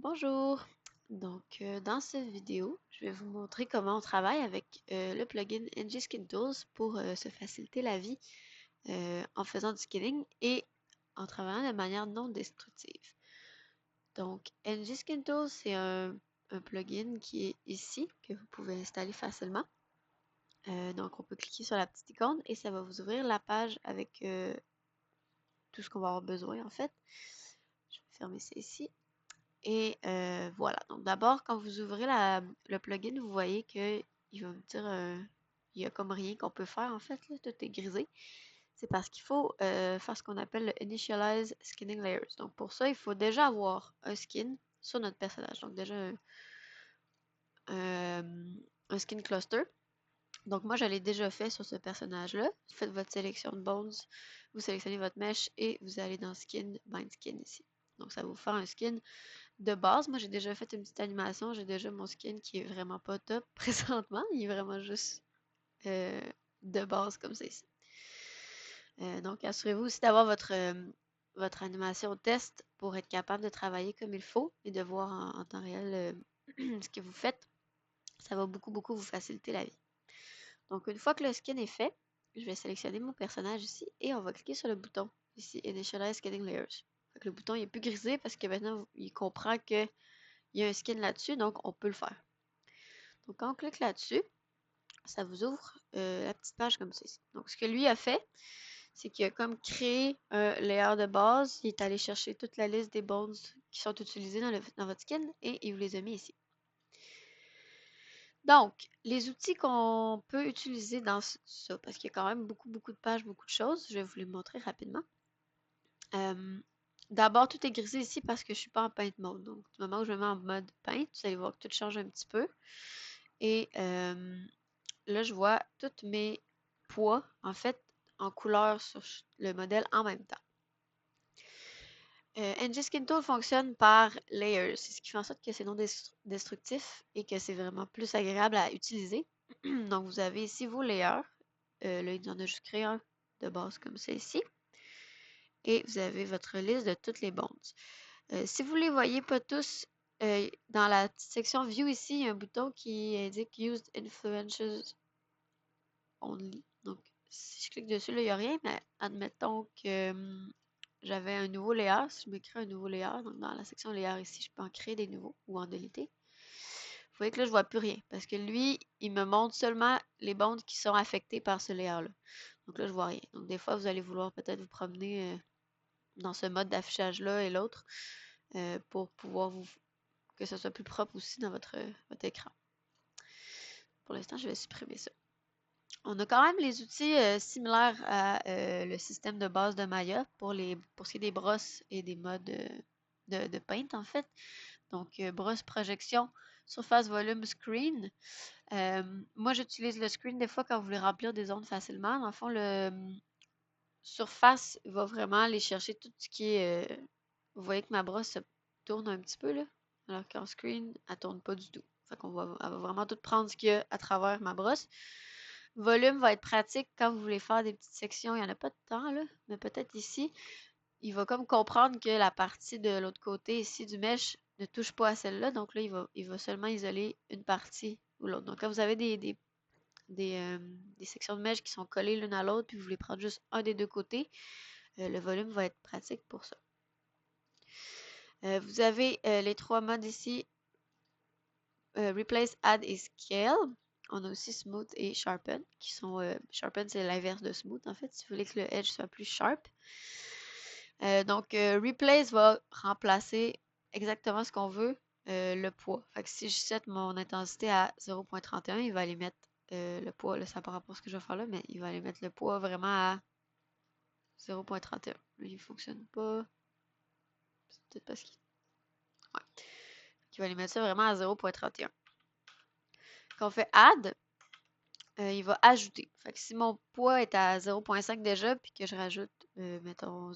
Bonjour! Dans cette vidéo, je vais vous montrer comment on travaille avec le plugin NG Skin Tools pour se faciliter la vie en faisant du skinning et en travaillant de manière non destructive. Donc, NG Skin Tools, c'est un plugin qui est ici, que vous pouvez installer facilement. Donc, on peut cliquer sur la petite icône et ça va vous ouvrir la page avec tout ce qu'on va avoir besoin en fait. Je vais fermer ça ici. Et voilà. Donc d'abord, quand vous ouvrez le plugin, vous voyez qu'il va vous dire il n'y a comme rien qu'on peut faire en fait, là, tout est grisé. C'est parce qu'il faut faire ce qu'on appelle le Initialize Skinning Layers. Donc pour ça, il faut déjà avoir un skin sur notre personnage. Donc déjà un skin cluster. Donc moi, je l'ai déjà fait sur ce personnage-là. Faites votre sélection de bones, vous sélectionnez votre mesh et vous allez dans Skin, Bind Skin ici. Donc ça va vous faire un skin de base. Moi, j'ai déjà fait une petite animation. J'ai déjà mon skin qui est vraiment pas top présentement. Il est vraiment juste euh, de base comme ça ici. Donc, assurez-vous aussi d'avoir votre animation test pour être capable de travailler comme il faut et de voir en temps réel ce que vous faites. Ça va beaucoup, beaucoup vous faciliter la vie. Donc, une fois que le skin est fait, je vais sélectionner mon personnage ici et on va cliquer sur le bouton ici, Initialize Skinning Layers. Fait que le bouton il est plus grisé parce que maintenant il comprend qu'il y a un skin là-dessus, donc on peut le faire. Donc quand on clique là-dessus, ça vous ouvre la petite page comme ceci. Donc ce que lui a fait, c'est qu'il a comme créé un layer de base. Il est allé chercher toute la liste des bones qui sont utilisés dans votre skin et il vous les a mis ici. Donc, les outils qu'on peut utiliser dans ça, parce qu'il y a quand même beaucoup, beaucoup de pages, beaucoup de choses, je vais vous les montrer rapidement. D'abord, tout est grisé ici parce que je ne suis pas en paint mode. Donc, du moment où je me mets en mode paint, vous allez voir que tout change un petit peu. Et là, je vois tous mes poids, en fait, en couleur sur le modèle en même temps. NG Skin Tool fonctionne par layers, c'est ce qui fait en sorte que c'est non destructif et que c'est vraiment plus agréable à utiliser. Donc, vous avez ici vos layers. Là, il en a juste créé un de base comme ça ici. Et vous avez votre liste de toutes les bonds. Si vous ne les voyez pas tous, dans la petite section View ici, il y a un bouton qui indique Used Influences Only. Donc, si je clique dessus, là, il n'y a rien, mais admettons que j'avais un nouveau layer. Si je me crée un nouveau layer, donc dans la section layer ici, je peux en créer des nouveaux ou en déliter. Vous voyez que là, je ne vois plus rien parce que lui, il me montre seulement les bandes qui sont affectées par ce layer-là. Donc là, je vois rien. Donc, des fois, vous allez vouloir peut-être vous promener dans ce mode d'affichage-là et l'autre pour pouvoir que ce soit plus propre aussi dans votre écran. Pour l'instant, je vais supprimer ça. On a quand même les outils similaires à le système de base de Maya pour ce qui est des brosses et des modes de paint en fait. Donc, brosse, projection, surface, volume, screen. Moi, j'utilise le screen des fois quand vous voulez remplir des zones facilement. Dans le fond, le surface va vraiment aller chercher tout ce qui est... vous voyez que ma brosse se tourne un petit peu là, alors qu'en screen, elle tourne pas du tout. Fait qu'on elle va vraiment tout prendre ce qu'il y a à travers ma brosse. Volume va être pratique quand vous voulez faire des petites sections. Il n'y en a pas de temps, là, mais peut-être ici. Il va comme comprendre que la partie de l'autre côté ici du mesh ne touche pas à celle-là. Donc là, il va seulement isoler une partie ou l'autre. Donc quand vous avez des sections de mesh qui sont collées l'une à l'autre, puis vous voulez prendre juste un des deux côtés, le volume va être pratique pour ça. Vous avez les trois modes ici, Replace, Add et Scale. On a aussi Smooth et Sharpen, qui sont... Sharpen, c'est l'inverse de Smooth, en fait, si vous voulez que le edge soit plus sharp. Donc, Replace va remplacer exactement ce qu'on veut, le poids. Fait que si je set mon intensité à 0.31, il va aller mettre le poids, là, ça par rapport à ce que je vais faire là, mais il va aller mettre le poids vraiment à 0.31. Lui, il fonctionne pas. C'est peut-être parce qu'il... Ouais. Il va aller mettre ça vraiment à 0.31. Quand on fait Add, il va ajouter. Fait que si mon poids est à 0.5 déjà, puis que je rajoute, mettons,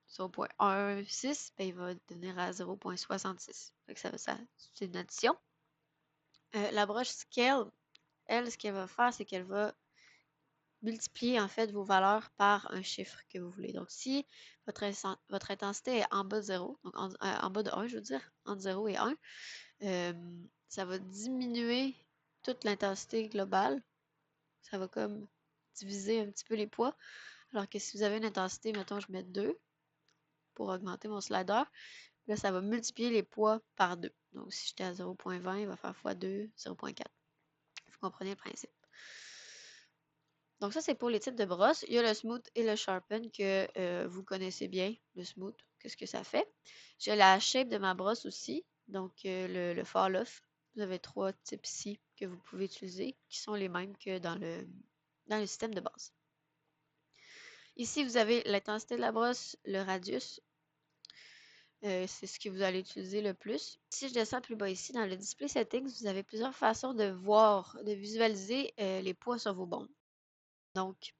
0.16, ben, il va devenir à 0.66. Fait que ça c'est une addition. La broche Scale, elle, ce qu'elle va faire, c'est qu'elle va multiplier en fait vos valeurs par un chiffre que vous voulez. Donc, si votre intensité est en bas de 0, donc en bas de 1, je veux dire, entre 0 et 1, ça va diminuer toute l'intensité globale. Ça va comme diviser un petit peu les poids. Alors que si vous avez une intensité, mettons, je mets 2 pour augmenter mon slider, là, ça va multiplier les poids par 2. Donc, si j'étais à 0.20, il va faire x2, 0.4. Vous comprenez le principe. Donc ça, c'est pour les types de brosses. Il y a le smooth et le sharpen que vous connaissez bien. Le smooth, qu'est-ce que ça fait? J'ai la shape de ma brosse aussi. Donc le fall off. Vous avez 3 types ici que vous pouvez utiliser, qui sont les mêmes que dans le système de base. Ici, vous avez l'intensité de la brosse, le radius. C'est ce que vous allez utiliser le plus. Si je descends plus bas ici, dans le display settings, vous avez plusieurs façons de voir, de visualiser les poids sur vos bondes. Donc,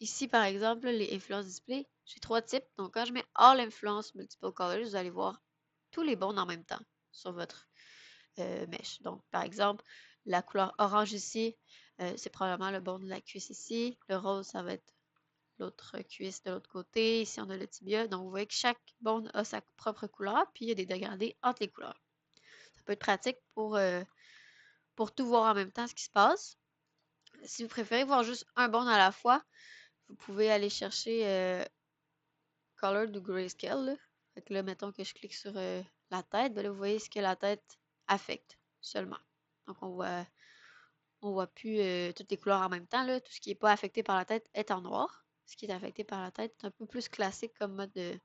ici, par exemple, les influence display, j'ai 3 types. Donc, quand je mets All Influence Multiple Colors, vous allez voir tous les bonds en même temps sur votre mèche. Donc, par exemple, la couleur orange ici, c'est probablement le bond de la cuisse ici. Le rose, ça va être l'autre cuisse de l'autre côté. Ici, on a le tibia. Donc, vous voyez que chaque bond a sa propre couleur, puis il y a des dégradés entre les couleurs. Ça peut être pratique pour tout voir en même temps ce qui se passe. Si vous préférez voir juste un bond à la fois, vous pouvez aller chercher Colored ou Grayscale. Là. Fait que là, mettons que je clique sur la tête, ben là, vous voyez ce que la tête affecte seulement. Donc, on voit plus toutes les couleurs en même temps. Là. Tout ce qui n'est pas affecté par la tête est en noir. Ce qui est affecté par la tête est un peu plus classique comme mode de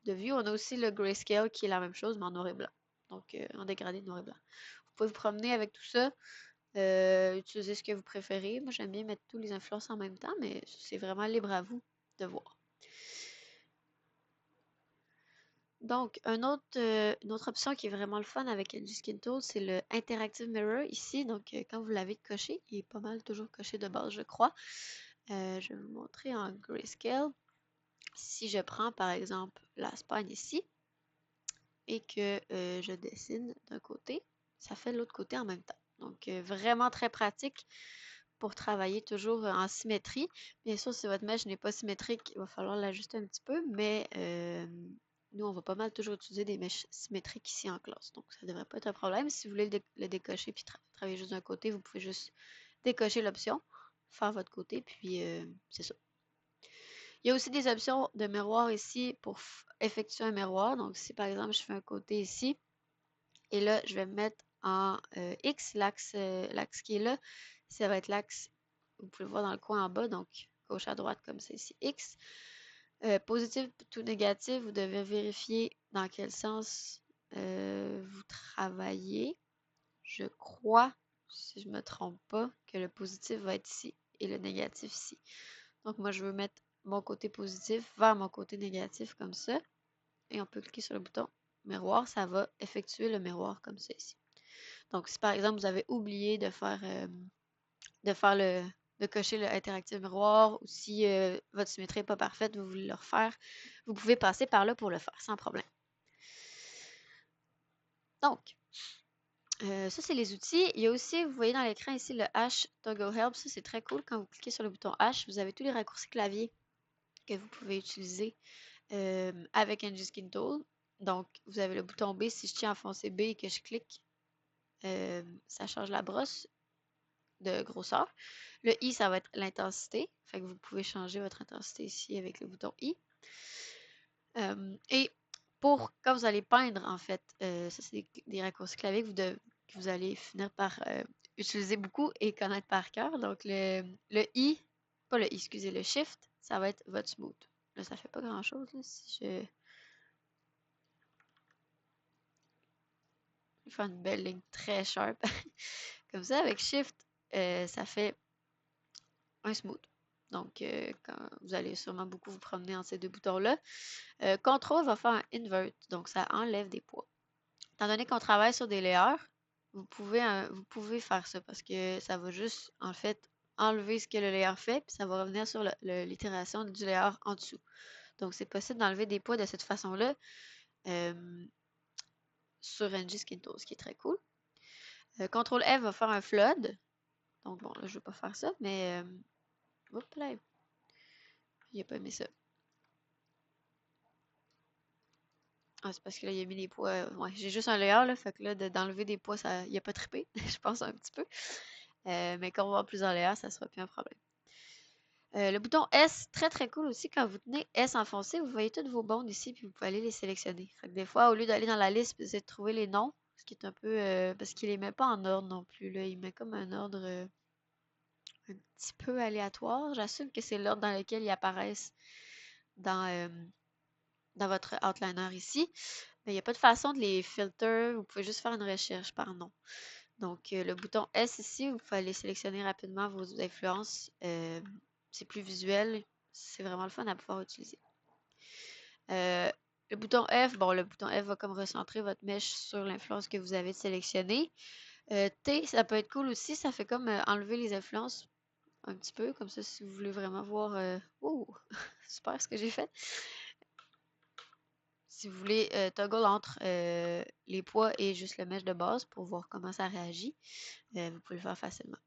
vue. On a aussi le Grayscale qui est la même chose, mais en noir et blanc. Donc, en dégradé de noir et blanc. Vous pouvez vous promener avec tout ça. Utiliser ce que vous préférez. Moi, j'aime bien mettre tous les influences en même temps, mais c'est vraiment libre à vous de voir. Donc, une autre option qui est vraiment le fun avec LG Skin Tool, c'est le Interactive Mirror ici. Donc, quand vous l'avez coché, il est pas mal toujours coché de base, je crois. Je vais vous montrer en grayscale. Si je prends, par exemple, la spine ici et que je dessine d'un côté, ça fait de l'autre côté en même temps. Donc, vraiment très pratique pour travailler toujours en symétrie. Bien sûr, si votre mèche n'est pas symétrique, il va falloir l'ajuster un petit peu, mais nous, on va pas mal toujours utiliser des mèches symétriques ici en classe. Donc, ça ne devrait pas être un problème. Si vous voulez le décocher puis travailler juste d'un côté, vous pouvez juste décocher l'option, faire votre côté, puis c'est ça. Il y a aussi des options de miroir ici pour effectuer un miroir. Donc, si par exemple, je fais un côté ici, et là, je vais me mettre en X, l'axe qui est là, ça va être l'axe, vous pouvez le voir dans le coin en bas, donc gauche à droite comme c'est ici, X. Positif ou négatif, vous devez vérifier dans quel sens vous travaillez. Je crois, si je ne me trompe pas, que le positif va être ici et le négatif ici. Donc moi, je veux mettre mon côté positif vers mon côté négatif comme ça. Et on peut cliquer sur le bouton miroir, ça va effectuer le miroir comme ça ici. Donc si par exemple, vous avez oublié de cocher le interactive miroir ou si votre symétrie n'est pas parfaite, vous voulez le refaire, vous pouvez passer par là pour le faire sans problème. Donc, ça, c'est les outils. Il y a aussi, vous voyez dans l'écran ici, le H Toggle Help. Ça, c'est très cool. Quand vous cliquez sur le bouton H, vous avez tous les raccourcis clavier que vous pouvez utiliser avec NG Skin Tool. Donc, vous avez le bouton B. Si je tiens à enfoncer B et que je clique, ça change la brosse de grosseur. Le I, ça va être l'intensité. Fait que vous pouvez changer votre intensité ici avec le bouton I. Et quand vous allez peindre, en fait, ça c'est des raccourcis clavier que vous allez finir par utiliser beaucoup et connaître par cœur. Donc le I, pas le I, excusez, le Shift, ça va être votre smooth. Là, ça fait pas grand-chose. Si je vais faire une belle ligne très sharp. Comme ça, avec Shift, ça fait un smooth. Donc, quand vous allez sûrement beaucoup vous promener entre ces deux boutons-là. Control va faire un invert, donc ça enlève des poids. Étant donné qu'on travaille sur des layers, vous pouvez faire ça parce que ça va juste, en fait, enlever ce que le layer fait, puis ça va revenir sur l'itération du layer en dessous. Donc, c'est possible d'enlever des poids de cette façon-là sur NG Skin Tool, ce qui est très cool. Ctrl F va faire un flood. Donc bon, là, je vais pas faire ça, mais... Oups là, il a pas aimé ça. Ah, c'est parce que là, il a mis des poids. Ouais, j'ai juste un layer, là. Fait que là, d'enlever des poids, ça, il a pas trippé, je pense un petit peu. Mais quand on va avoir plusieurs layers, ça sera plus un problème. Le bouton S, très très cool aussi. Quand vous tenez S enfoncé, vous voyez tous vos bonds ici, puis vous pouvez aller les sélectionner. Fait que des fois, au lieu d'aller dans la liste, vous essayez de trouver les noms, ce qui est un peu. Parce qu'il les met pas en ordre non plus, là. Il met comme un ordre un petit peu aléatoire. J'assume que c'est l'ordre dans lequel ils apparaissent dans, dans votre outliner ici. Mais il n'y a pas de façon de les filter. Vous pouvez juste faire une recherche par nom. Donc, le bouton S ici, vous pouvez aller sélectionner rapidement vos influences. C'est plus visuel. C'est vraiment le fun à pouvoir utiliser. Le bouton F, bon, le bouton F va comme recentrer votre mèche sur l'influence que vous avez sélectionnée. T, ça peut être cool aussi. Ça fait comme enlever les influences un petit peu. Comme ça, si vous voulez vraiment voir... Oh, super ce que j'ai fait. Si vous voulez toggle entre les poids et juste le mesh de base pour voir comment ça réagit, vous pouvez le faire facilement.